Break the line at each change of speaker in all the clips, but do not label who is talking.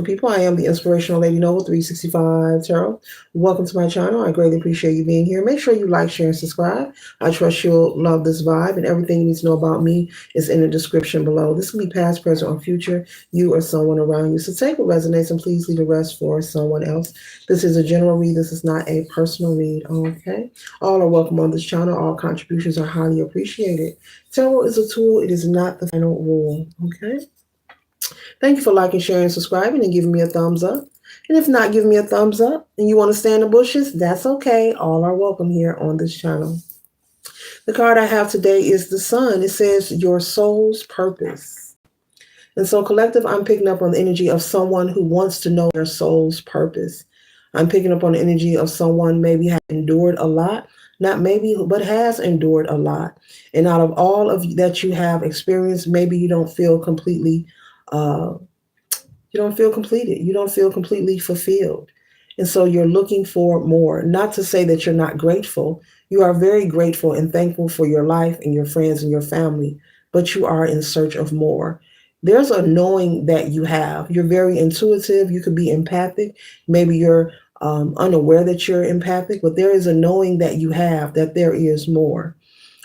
People, I am the Inspirational Lady Noble 365 Tarot. Welcome to my channel. I greatly appreciate you being here. Make sure you like, share, and subscribe. I trust you'll love this vibe, and everything you need to know about me is in the description below. This can be past, present, or future, you or someone around you. So take what resonates and please leave the rest for someone else. This is a general read. This is not a personal read, okay? All are welcome on this channel. All contributions are highly appreciated. Tarot is a tool. It is not the final rule, okay? Thank you for liking, sharing, subscribing, and giving me a thumbs up. And if not giving me a thumbs up and you want to stay in the bushes, that's okay. All are welcome here on this channel. The card I have today is the Sun. It says your soul's purpose. And so, collective, I'm picking up on the energy of someone who wants to know their soul's purpose. I'm picking up on the energy of someone maybe has endured a lot, not maybe, but has endured a lot. And out of all of that you have experienced, maybe you don't feel completely uh, you don't feel completed. You don't feel completely fulfilled. And so you're looking for more. Not to say that you're not grateful. You are very grateful and thankful for your life and your friends and your family, but you are in search of more. There's a knowing that you have. You're very intuitive. You could be empathic. Maybe you're unaware that you're empathic, but there is a knowing that you have that there is more.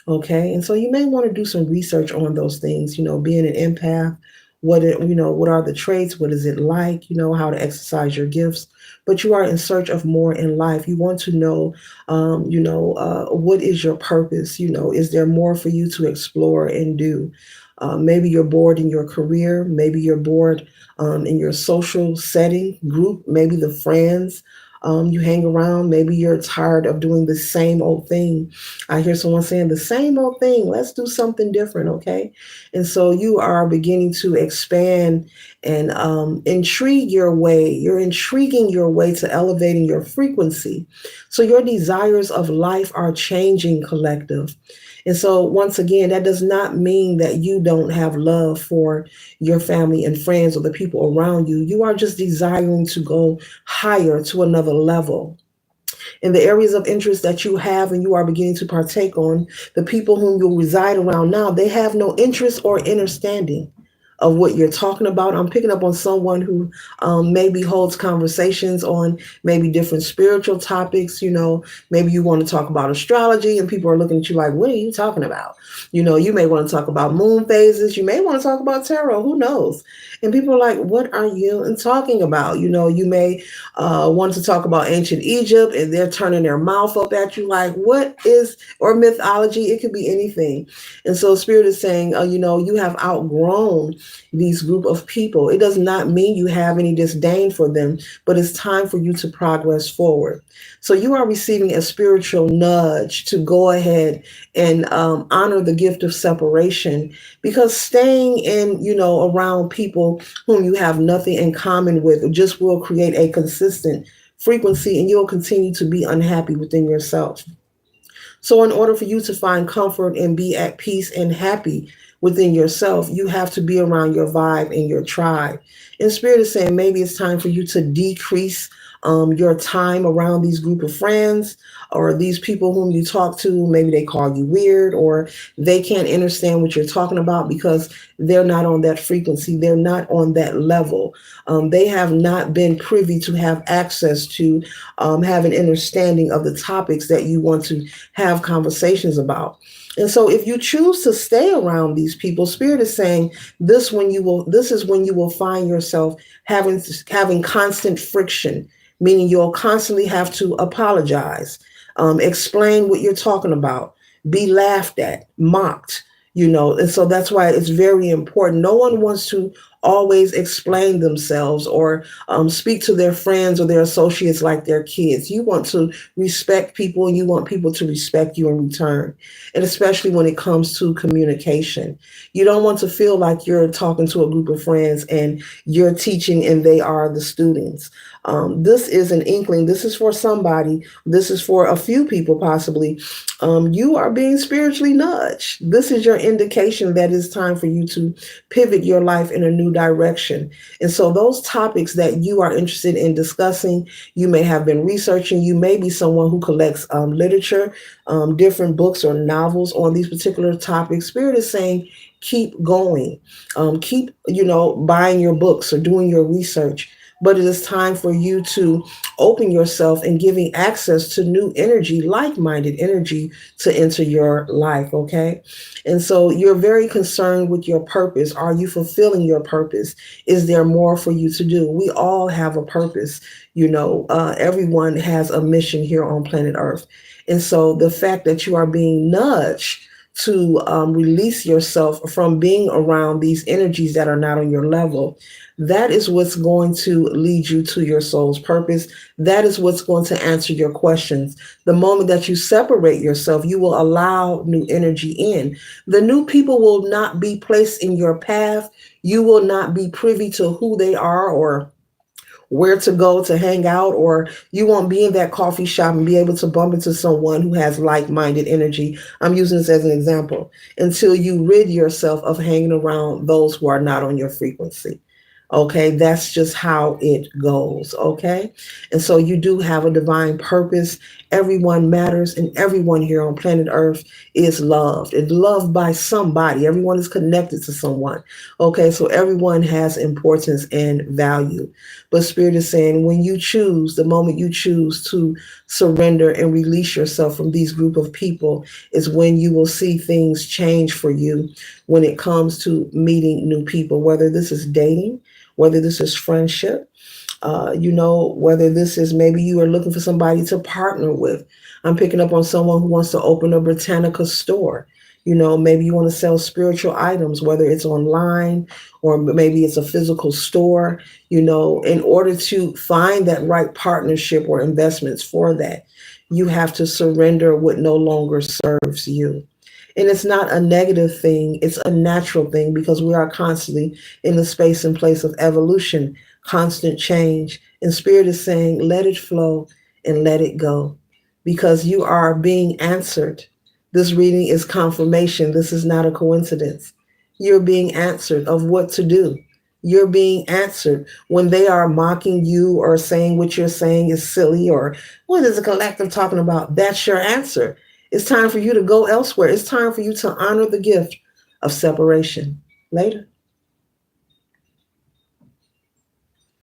Okay, and so you may want to do some research on those things. Being an empath, what are the traits? What is it like? How to exercise your gifts. But you are in search of more in life. You want to know, what is your purpose? Is there more for you to explore and do? Maybe you're bored in your career. Maybe you're bored in your social setting group. Maybe the friends you hang around. Maybe you're tired of doing the same old thing. I hear someone saying the same old thing. Let's do something different, okay? And so you are beginning to expand and intrigue your way. You're intriguing your way to elevating your frequency. So your desires of life are changing, collective. And so, once again, that does not mean that you don't have love for your family and friends or the people around you. You are just desiring to go higher to another level in the areas of interest that you have and you are beginning to partake on. The people whom you reside around now, they have no interest or understanding of what you're talking about. I'm picking up on someone who maybe holds conversations on maybe different spiritual topics. Maybe you want to talk about astrology and people are looking at you like, what are you talking about? You may want to talk about moon phases. You may want to talk about tarot. Who knows? And people are like, what are you talking about? You may want to talk about ancient Egypt and they're turning their mouth up at you like, what is, or mythology? It could be anything. And so Spirit is saying, you have outgrown these group of people. It does not mean you have any disdain for them, but it's time for you to progress forward. So you are receiving a spiritual nudge to go ahead and honor the gift of separation, because staying in, around people whom you have nothing in common with just will create a consistent frequency and you'll continue to be unhappy within yourself. So, in order for you to find comfort and be at peace and happy within yourself, you have to be around your vibe and your tribe. And Spirit is saying maybe it's time for you to decrease your time around these group of friends or these people whom you talk to. Maybe they call you weird or they can't understand what you're talking about because they're not on that frequency. They're not on that level. They have not been privy to have access to have an understanding of the topics that you want to have conversations about. And so if you choose to stay around these people, Spirit is saying this is when you will find yourself having constant friction, meaning you'll constantly have to apologize, explain what you're talking about, be laughed at, mocked, and so that's why it's very important. No one wants to always explain themselves or speak to their friends or their associates like their kids. You want to respect people and you want people to respect you in return. And especially when it comes to communication, you don't want to feel like you're talking to a group of friends and you're teaching and they are the students. This is an inkling. This is for somebody. This is for a few people possibly. You are being spiritually nudged. This is your indication that it's time for you to pivot your life in a new direction. And so those topics that you are interested in discussing, you may have been researching. You may be someone who collects literature, different books or novels on these particular topics. Spirit is saying, keep going. Keep, buying your books or doing your research. but it is time for you to open yourself and giving access to new energy, like-minded energy, to enter your life. Okay. And so you're very concerned with your purpose. Are you fulfilling your purpose? Is there more for you to do? We all have a purpose. Everyone has a mission here on planet Earth. And so the fact that you are being nudged to release yourself from being around these energies that are not on your level, that is what's going to lead you to your soul's purpose. That is what's going to answer your questions. The moment that you separate yourself, you will allow new energy in. The new people will not be placed in your path. You will not be privy to who they are or where to go to hang out, or you won't be in that coffee shop and be able to bump into someone who has like-minded energy. I'm using this as an example, until you rid yourself of hanging around those who are not on your frequency. Okay, that's just how it goes. Okay, and so you do have a divine purpose. Everyone matters, and everyone here on planet Earth is loved and loved by somebody. Everyone is connected to someone. Okay, so everyone has importance and value. But Spirit is saying, when you choose, the moment you choose to surrender and release yourself from these group of people, is when you will see things change for you when it comes to meeting new people, whether this is dating, whether this is friendship, whether this is maybe you are looking for somebody to partner with. I'm picking up on someone who wants to open a Britannica store. Maybe you want to sell spiritual items, whether it's online or maybe it's a physical store. In order to find that right partnership or investments for that, you have to surrender what no longer serves you. And it's not a negative thing, it's a natural thing, because we are constantly in the space and place of evolution, constant change. And Spirit is saying, let it flow and let it go, because you are being answered. This reading is confirmation. This is not a coincidence. You're being answered of what to do. You're being answered when they are mocking you or saying what you're saying is silly, or what is the collective talking about? That's your answer. It's time for you to go elsewhere. It's time for you to honor the gift of separation. Later.